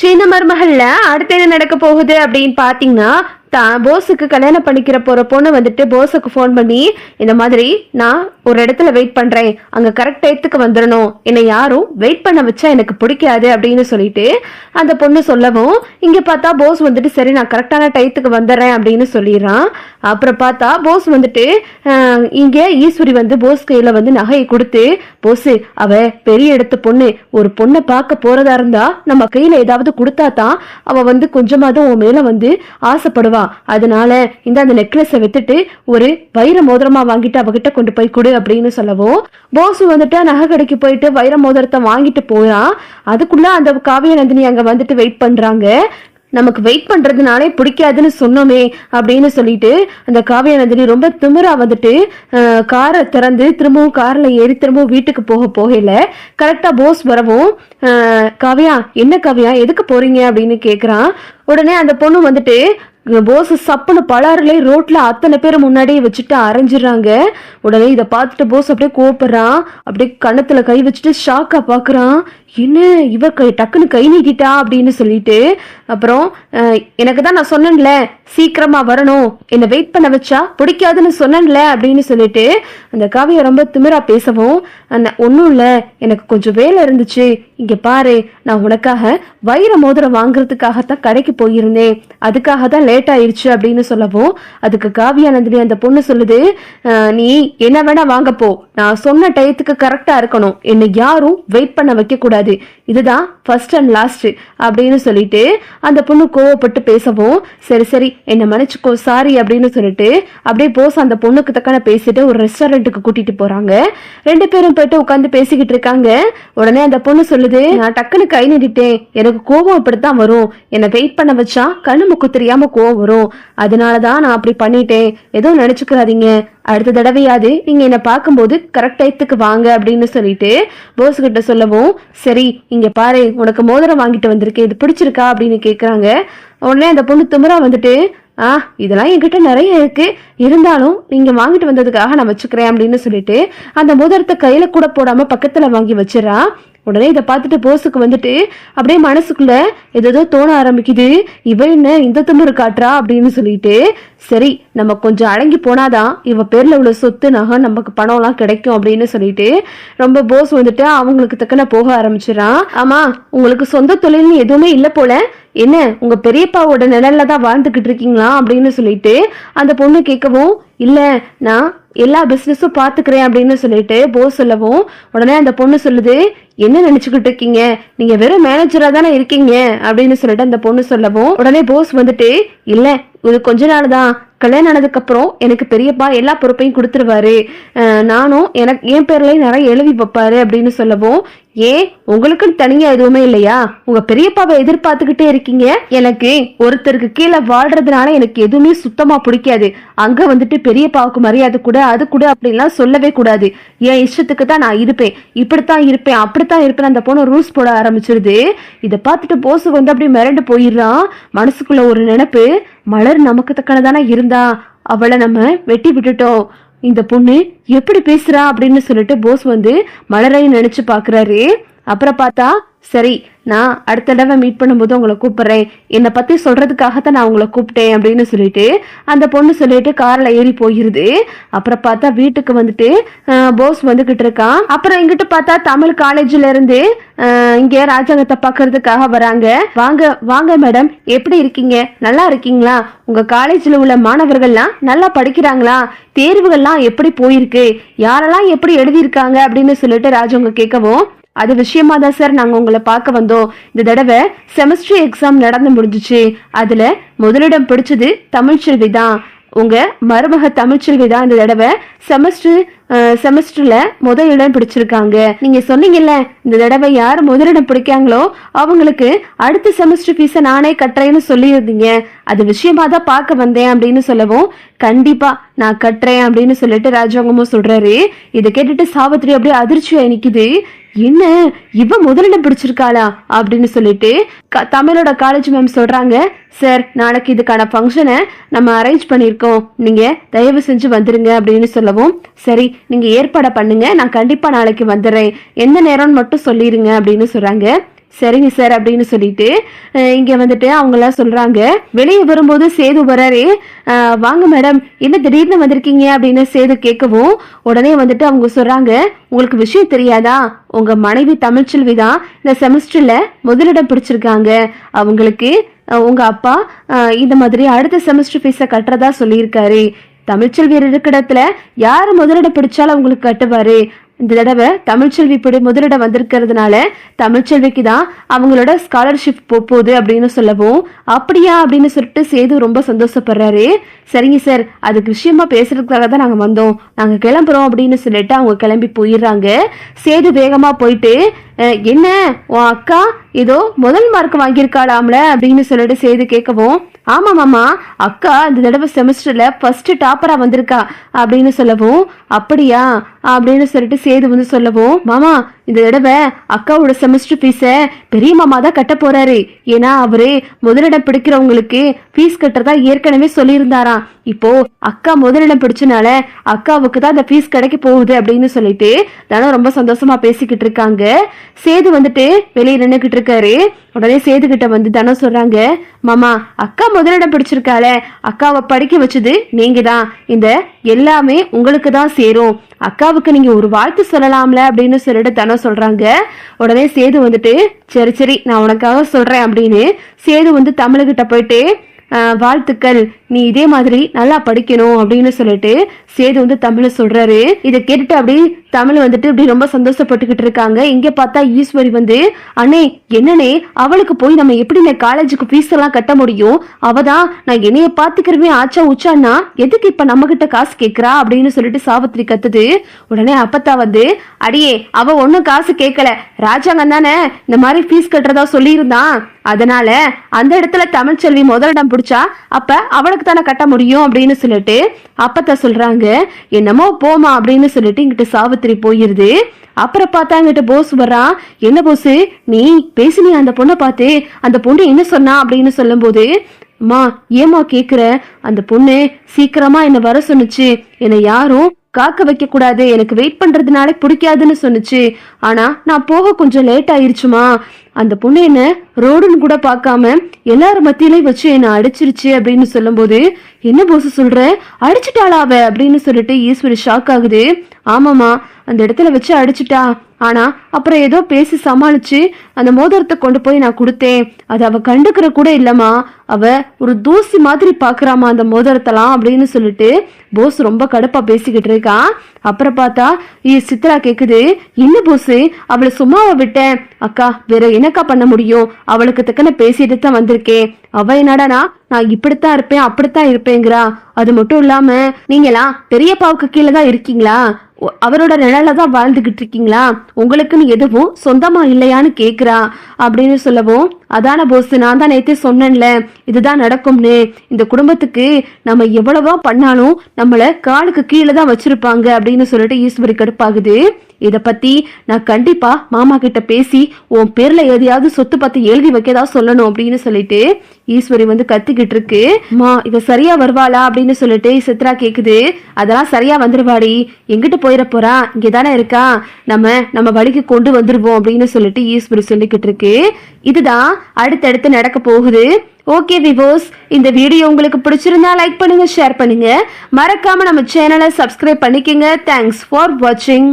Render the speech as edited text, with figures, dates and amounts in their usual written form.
சின்ன மருமகள்ல அடுத்து என்ன நடக்க போகுது அப்படின்னு பாத்தீங்கன்னா, போஸுக்கு கல்யாணம் பண்ணிக்கிற போற பொண்ணு வந்துட்டு போஸுக்கு ஃபோன் பண்ணி, இந்த மாதிரி நான் ஒரு இடத்துல வெயிட் பண்றேன், அங்க கரெக்ட் டயத்துக்கு வந்துடணும், என்னை யாரும் வெயிட் பண்ண வச்சா எனக்கு பிடிக்காது அப்படின்னு சொல்லிட்டு அந்த பொண்ணு சொல்லவும், இங்க பார்த்தா போஸ் வந்துட்டு சரி நான் கரெக்டான டயத்துக்கு வந்துடுறேன் அப்படின்னு சொல்லிடுறான். அப்புறம் பார்த்தா போஸ் வந்துட்டு இங்க ஈஸ்வரி வந்து போஸ் கையில வந்து நகையை கொடுத்து, போஸ் அவ பெரிய இடத்து பொண்ணு, ஒரு பொண்ணை பார்க்க போறதா இருந்தா நம்ம கையில ஏதாவது கொடுத்தா தான் அவ வந்து கொஞ்சமாவது உன் மேல வந்து ஆசைப்படுவா, அதனால இந்த அந்த நெக்லஸை வித்துட்டு ஒரு வைர மோதிரமா வாங்கிட்டு அவகிட்ட கொண்டு போய் கொடு அப்படின்னு சொல்லவும், போஸ் வந்துட்டு நகை கடைக்கு போயிட்டு வைர மோதிரத்தை வாங்கிட்டு போறான். அதுக்குள்ள அந்த காவிய நந்தினி அங்க வந்துட்டு வெயிட் பண்றாங்க. நமக்கு வெயிட் பண்றதுனாலே பிடிக்காதுன்னு சொன்னோமே அப்படின்னு சொல்லிட்டு அந்த காவிய நந்தினி ரொம்ப திமிரா வந்துட்டு காரை திறந்து திரும்பவும் கார்ல ஏறி திரும்பவும் வீட்டுக்கு போகல கரெக்டா போஸ் வரவும், காவியா என்ன காவியா எதுக்கு போறீங்க அப்படின்னு கேக்குறான். உடனே அந்த பொண்ணு வந்துட்டு போஸ் சப்புன்னு பலாறுலே ரோட்ல அத்தனை பேர் முன்னாடியே வச்சுட்டு அரைஞ்சிடறாங்க. உடனே இதை பார்த்துட்டு போஸ் அப்படியே கோபப்படுறான். அப்படியே கண்ணத்துல கை வச்சுட்டு ஷாக்கா பாக்குறான், என்ன இவ டக்குன்னு கை நீட்டிட்டா அப்படின்னு சொல்லிட்டு. அப்புறம் எனக்கு தான் நான் சொன்னேன்ல சீக்கிரமா வரணும், என்னை வெயிட் பண்ண வச்சா பிடிக்காதுன்னு சொன்னேன்ல அப்படின்னு சொல்லிட்டு அந்த காவியை ரொம்ப திமிரா பேசவும், ஒன்றும் இல்லை எனக்கு கொஞ்சம் வேலை இருந்துச்சு, இங்க பாரு நான் உனக்காக வைர மோதிரம் வாங்குறதுக்காகத்தான் கடைக்கு போயிருந்தேன், அதுக்காக தான் லேட் ஆயிடுச்சு அப்படின்னு சொல்லவும், அதுக்கு காவியானந்தினி அந்த பொண்ணு சொல்லுது, நீ என்ன வேணா வாங்கப்போ, நான் சொன்ன டயத்துக்கு கரெக்டா இருக்கணும், என்னை யாரும் வெயிட் பண்ண வைக்க கூடாது, இதுதான் ஃபர்ஸ்ட் அண்ட் லாஸ்ட் அப்படின்னு சொல்லிட்டு அந்த பொண்ணு கோவப்பட்டு பேசவும், சரி சரி என்ன மன்னிச்சுக்கோ சாரி அப்படின்னு சொல்லிட்டு அப்படியே போஸ் அந்த பொண்ணுக்கு தக்கான பேசிட்டு ஒரு ரெஸ்டாரண்ட்டுக்கு கூட்டிட்டு போறாங்க. ரெண்டு பேரும் போயிட்டு உட்காந்து பேசிக்கிட்டு இருக்காங்க. உடனே அந்த பொண்ணு சொல்லுது, நான் டக்குன்னு கை நீட்டிட்டேன், எனக்கு கோபம் அப்படித்தான் வரும், என்னை வெயிட் பண்ண வச்சா கண்ணு முக்கு தெரியாம கோவம் வரும், அதனாலதான் நான் அப்படி பண்ணிட்டேன், எதுவும் நினைச்சுக்கிறாதீங்க, அடுத்த தடவையாவது நீங்க என்ன பார்க்கும்போது கரெக்ட் டயத்துக்கு வாங்க அப்படின்னு சொல்லிட்டு போஸ் கிட்ட சொல்லவும், சரி இங்க பாரு உனக்கு மோதிரம் வாங்கிட்டு வந்திருக்கேன், இது பிடிச்சிருக்கா அப்படின்னு கேக்குறாங்க. உடனே அந்த பொண்ணு திமிரா வந்துட்டு, இதெல்லாம் என்கிட்ட நிறைய இருக்கு, இருந்தாலும் நீங்க வாங்கிட்டு வந்ததுக்காக நான் வச்சுக்கிறேன் அப்படின்னு சொல்லிட்டு அந்த மோதிரத்தை கையில கூட போடாம பக்கத்துல வாங்கி வச்சிடறா. உடனே இதை பார்த்துட்டு போஸுக்கு வந்துட்டு அப்படியே மனசுக்குள்ள ஏதோ தோண ஆரம்பிக்குது, இவ என்ன இந்த திமிரு காட்டுறா அப்படின்னு சொல்லிட்டு, சரி நம்ம கொஞ்சம் அடங்கி போனாதான் இவ பேர்ல உள்ள சொத்து நகை நமக்கு பணம் எல்லாம் கிடைக்கும் அப்படின்னு சொல்லிட்டு ரொம்ப போஸ் வந்துட்டு அவங்களுக்கு தக்கன போக ஆரம்பிச்சிடறான். ஆமா உங்களுக்கு சொந்த தொழில்னு எதுவுமே இல்லை போல, என்ன உங்க பெரியப்பாவோட நிழல்ல தான் வாழ்ந்துகிட்டு இருக்கீங்களா அப்படின்னு சொல்லிட்டு அந்த பொண்ணு கேட்கவும், இல்ல நான் எல்லா பிசினஸும் பாத்துக்கிறேன் அப்படின்னு சொல்லிட்டு போஸ் சொல்லவும், உடனே அந்த பொண்ணு சொல்லுது, என்ன நினைச்சுக்கிட்டு இருக்கீங்க, நீங்க வெறும் மேனேஜரா தானே இருக்கீங்க அப்படின்னு சொல்லிட்டு அந்த பொண்ணு சொல்லவும், உடனே போஸ் வந்துட்டு, இல்ல இது கொஞ்ச நாள் தான், கல்யாணம் ஆனதுக்கு அப்புறம் எனக்கு பெரியப்பா எல்லா பொறுப்பையும் கொடுத்துருவாரு, நானும் எனக்கு என் பேர்லயும் நிறைய எழுதி வைப்பாரு அப்படின்னு சொல்லவும், ஏன் உங்களுக்குன்னு தனியா எதுவுமே இல்லையா, உங்க பெரியப்பாவை எதிர்பார்த்துக்கிட்டே இருக்கீங்க, எனக்கு ஒருத்தருக்கு கீழே வாழ்றதுனால எனக்கு எதுவுமே சுத்தமா பிடிக்காது, அங்க வந்துட்டு பெரியப்பாவுக்கு மரியாதை கூட அது கூட அப்படின்லாம் சொல்லவே கூடாது, என் இஷ்டத்துக்கு தான் நான் இருப்பேன், இப்படித்தான் இருப்பேன் அப்படித்தான் இருப்பேன் அந்த பொண்ணு ரூல்ஸ் போட ஆரம்பிச்சிருது. இதை பார்த்துட்டு போஸ் வந்து அப்படியே மிரண்டு போயிடுறான். மனசுக்குள்ள ஒரு நினைப்பு, மலர் நமக்கு தக்கனதானே இருந்தா, அவளை நம்ம வெட்டி விட்டுட்டோம், இந்த பொண்ணு எப்படி பேசுறா அப்படின்னு சொல்லிட்டு போஸ் வந்து மலரை நினைச்சு பாக்குறாரு. அப்புறம் பார்த்தா, சரி நான் அடுத்த தடவை மீட் பண்ணும்போது உங்களை கூப்பிடுறேன், என்னை பத்தி சொல்றதுக்காகத்தான் நான் உங்களை கூப்பிட்டேன் அப்படின்னு சொல்லிட்டு அந்த பொண்ணு சொல்லிட்டு கார்ல ஏறி போயிருது. அப்புறம் பார்த்தா வீட்டுக்கு வந்துட்டு போஸ் வந்துகிட்டு இருக்கான். அப்புறம் இங்கிட்டு பார்த்தா தமிழ் காலேஜ்ல இருந்து இங்க ராஜாங்கத்தை பாக்குறதுக்காக வராங்க. வாங்க வாங்க மேடம், எப்படி இருக்கீங்க, நல்லா இருக்கீங்களா, உங்க காலேஜ்ல உள்ள மாணவர்கள்லாம் நல்லா படிக்கிறாங்களா, தேர்வுகள்லாம் எப்படி போயிருக்கு, யாரெல்லாம் எப்படி எழுதியிருக்காங்க அப்படின்னு சொல்லிட்டு ராஜாங்க கேட்கவும், அது விஷயமா தான் சார் நாங்க உங்களை பார்க்க வந்தோம், இந்த தடவை செமஸ்டர் எக்ஸாம் நடந்து முடிஞ்சிச்சு, அதுல முதலிடம் பிடிச்சது தமிழ்ச்செல்வி தான், உங்க மருமக தமிழ்ச்செல்வி தான் இந்த தடவை செமஸ்டர்ல முதலிடம் பிடிச்சிருக்காங்க, நீங்க சொன்னீங்கல்ல இந்த தடவை யார் முதலிடம் பிடிக்காங்களோ அவங்களுக்கு அடுத்த செமஸ்டர் ஃபீஸ நானே கட்டுறேன்னு சொல்லியிருந்தீங்க, அது விஷயமா தான் பார்க்க வந்தேன் அப்படின்னு சொல்லவும், கண்டிப்பா நான் கட்டுறேன் அப்படின்னு சொல்லிட்டு ராஜாங்கமும் சொல்றாரு. இதை கேட்டுட்டு சாவித்திரி அப்படியே அதிர்ச்சியா நிக்குது, என்ன இவ முதலிடம் பிடிச்சிருக்காளா அப்படின்னு சொல்லிட்டு தமிழோட காலேஜ் மேம் சொல்றாங்க, சார் நாளைக்கு இதுக்கான ஃபங்க்ஷனை நம்ம அரேஞ்ச் பண்ணியிருக்கோம், நீங்க தயவு செஞ்சு வந்துருங்க அப்படின்னு சொல்லவும், சரி நீங்க ஏற்பாடு பண்ணுங்க, நான் கண்டிப்பா நாளைக்கு வந்துடுறேன், எந்த நேரம்னு மட்டும் சொல்லிருங்க அப்படின்னு சொல்றாங்க. சரிங்க சார் அப்படின்னு சொல்லிட்டு இங்க வந்துட்டு அவங்க எல்லாம் சொல்றாங்க. வெளியே வரும்போது சேது வராரு. வாங்க மேடம், என்ன திடீர்னு வந்திருக்கீங்க அப்படின்னு சேது கேட்கவும் உடனே வந்துட்டு அவங்க சொல்றாங்க, உங்களுக்கு விஷயம் தெரியாதா, உங்க மனைவி தமிழ்ச்செல்வி தான் இந்த செமஸ்டர்ல முதலிடம் பிடிச்சிருக்காங்க. அவங்களுக்கு உங்க அப்பா இந்த மாதிரி அடுத்த செமஸ்டர் ஃபீஸை கட்டுறதா சொல்லியிருக்காரு. தமிழ்ச்செல்வி இருக்கிற இடத்துல யாரு முதலிடம் பிடிச்சாலும் அவங்களுக்கு கட்டுவாரு. இந்த தடவை தமிழ்ச்செல்வி முதலிடம் வந்திருக்கிறதுனால தமிழ்ச்செல்விக்கு தான் அவங்களோட ஸ்காலர்ஷிப் போகுது அப்படின்னு சொல்லவும், அப்படியா அப்படின்னு சொல்லிட்டு சேது ரொம்ப சந்தோஷப்படுறாரு. சரிங்க சார், அதுக்கு விஷயமா பேசுறதுக்காக தான் நாங்கள் வந்தோம், நாங்கள் கிளம்புறோம் அப்படின்னு சொல்லிட்டு அவங்க கிளம்பி போயிடுறாங்க. சேது வேகமாக போயிட்டு, என்ன உன் அக்கா ஏதோ முதல் மார்க் வாங்கியிருக்காளாம்ல அப்படின்னு சொல்லிட்டு சேது கேட்கவும், ஆமா மாமா, அக்கா இந்த தடவை செமஸ்டர்ல ஃபர்ஸ்ட் டாப்பரா வந்திருக்கா அப்படின்னு சொல்லவும், அப்படியா அப்படின்னு சொல்லிட்டு சேது வந்து சொல்லவும், மாமா இந்த தடவை அக்காவோட செமஸ்டர் ஃபீஸை பெரிய மாமா தான் கட்ட போறாரு. ஏன்னா அவரு முதலிடம் பிடிக்கிறவங்களுக்கு ஃபீஸ் கட்டுறதா ஏற்கனவே சொல்லியிருந்தாராம். இப்போ அக்கா முதலிடம் பிடிச்சனால அக்காவுக்கு தான் அந்த ஃபீஸ் கிடைக்க போகுது அப்படின்னு சொல்லிட்டு தானே ரொம்ப சந்தோஷமா பேசிக்கிட்டு இருக்காங்க. சேது வந்துட்டு வெளியே நின்றுகிட்டு இருக்காரு. உடனே சேது கிட்ட வந்து தானே சொல்றாங்க, மாமா அக்கா முதலிடம் பிடிச்சிருக்காள, அக்காவை படிக்க வச்சது நீங்க தான், இந்த எல்லாமே உங்களுக்கு தான் சேரும், அக்காவுக்கு நீங்க ஒரு வாழ்த்து சொல்லலாம்ல அப்படின்னு சொல்லிட்டு தானே சொல்றாங்க. உடனே சேது வந்துட்டு சரி சரி நான் உனக்காக சொல்றேன் அப்படின்னு சேது வந்து தமிழ்கிட்ட போயிட்டு, வாழ்த்துக்கள், நீ இதே மாதிரி நல்லா படிக்கணும் அப்படின்னு சொல்லிட்டு சேது வந்து தமிழ சொல்றாரு. இதை கேட்டுட்டு அப்படி தமிழ் வந்துட்டு இப்படி ரொம்ப சந்தோஷப்பட்டுக்கிட்டு இருக்காங்க. இங்க பார்த்தா ஈஸ்வரி வந்து, அண்ணே என்னன்னே அவளுக்கு போய் நம்ம எப்படி காலேஜுக்கு ஃபீஸ் எல்லாம் கட்ட முடியும், அவதான் நான் என்னைய பாத்துக்கிறவே ஆச்சா உச்சான்னா எதுக்கு இப்ப நம்ம கிட்ட காசு கேட்கறா அப்படின்னு சொல்லிட்டு சாவித்திரி கத்துது. உடனே அப்பத்தா வந்து, அடியே அவ ஒன்னும் காசு கேட்கல, ராஜாங்கம் தானே இந்த மாதிரி ஃபீஸ் கட்டுறதா சொல்லியிருந்தான், அதனால அந்த இடத்துல தமிழ்ச்செல்வி முதலிடம் பிடிச்சா அப்ப அவளுக்கு தானே கட்ட முடியும் அப்படின்னு சொல்லிட்டு அப்பத்த சொல்றாங்க. என்னமோ போமா அப்படின்னு சொல்லிட்டு இங்கிட்ட சாவித்திரி போயிருது. அப்புறம் பார்த்தா இங்கிட்ட போஸ் வர்றான். என்ன போஸ் நீ பேசினியா அந்த பொண்ணை பார்த்து, அந்த பொண்ணு என்ன சொன்னா அப்படின்னு சொல்லும் போது, அம்மா ஏமா கேக்குற, அந்த பொண்ணு சீக்கிரமா என்ன வர சொன்னுச்சு, என்னை யாரும் காக்க வைக்க கூடாது, எனக்கு வெயிட் பண்றதுனால பிடிக்காதுன்னு சொன்னுச்சு, ஆனா நான் போக கொஞ்சம் லேட் ஆயிருச்சுமா, அந்த பொண்ணு என்ன ரோடுன்னு கூட பார்க்காம எல்லாரும் மத்தியிலையும் வச்சு என்ன அடிச்சிருச்சு அப்படின்னு சொல்லும் போது, என்ன போஸ் சொல்ற, அடிச்சுட்டாளாவ அப்படின்னு சொல்லிட்டு ஈஸ்வரி ஷாக் ஆகுது. ஆமாமா அந்த இடத்துல வச்சு அடிச்சுட்டா, ஆனா அப்புறம் ஏதோ பேசி சமாளிச்சு அந்த மோதிரத்தை கொண்டு போய் நான் கொடுத்தேன், அது அவ கண்டுக்கிற கூட இல்லம்மா, அவ ஒரு தூசி மாதிரி பாக்குறாமா அந்த மோதிரத்தெல்லாம் அப்படின்னு சொல்லிட்டு போஸ் ரொம்ப கடுப்பா பேசிக்கிட்டு இருக்கான். அப்புறம் பார்த்தா சித்ரா கேக்குது, என்ன போஸ் அவளை சும்மாவை விட்டேன், அக்கா வேற என்னக்கா பண்ண முடியும், அவளுக்கு தக்கன பேசிட்டு தான் வந்திருக்கேன், அவ என்னடானா நான் இப்படித்தான் இருப்பேன் அப்படித்தான் இருப்பேங்கிறா, அது மட்டும் இல்லாம நீங்களாம் பெரியப்பாவுக்கு கீழே தான் இருக்கீங்களா, அவரோட நிழல தான் வாழ்ந்துகிட்டு இருக்கீங்களா, உங்களுக்குன்னு எதுவும் சொந்தமா இல்லையான்னு கேக்குறா அப்படின்னு சொல்லவும், அதான போஸ் நான் தான் நேத்தே சொன்னேன்ல இதுதான் நடக்கும்னு, இந்த குடும்பத்துக்கு நம்ம எவ்வளவா பண்ணாலும் நம்மள காலுக்கு கீழே தான் வச்சிருப்பாங்க அப்படின்னு சொல்லிட்டு ஈஸ்வரி கடுப்பாகுது. இத பத்தி நான் கண்டிப்பா மாமா கிட்ட பேசி உன் பேர்ல எதையாவது சொத்து பத்தி எழுதி வைக்கதா சொல்லணும் அப்படின்னு சொல்லிட்டு ஈஸ்வரி வந்து கத்திக்கிட்டு இருக்கு. மா இவ சரியா வருவாளா அப்படின்னு சொல்லிட்டு சித்ரா கேக்குது. அதெல்லாம் சரியா வந்துருவாடி, எங்கிட்டு போயிட போறா, இங்கதானே இருக்கா, நம்ம வழிக்கு கொண்டு வந்துருவோம் அப்படின்னு சொல்லிட்டு ஈஸ்வரி சொல்லிக்கிட்டு இருக்கு. இதுதான் அடுத்தடுத்து நடக்க போகுது. ஓகே விவோஸ், இந்த வீடியோ உங்களுக்கு பிடிச்சிருந்தா லைக் பண்ணுங்க, ஷேர் பண்ணுங்க, மறக்காம நம்ம சேனலை சப்ஸ்கிரைப் பண்ணிக்கங்க. தேங்க்ஸ் ஃபார் வாட்சிங்.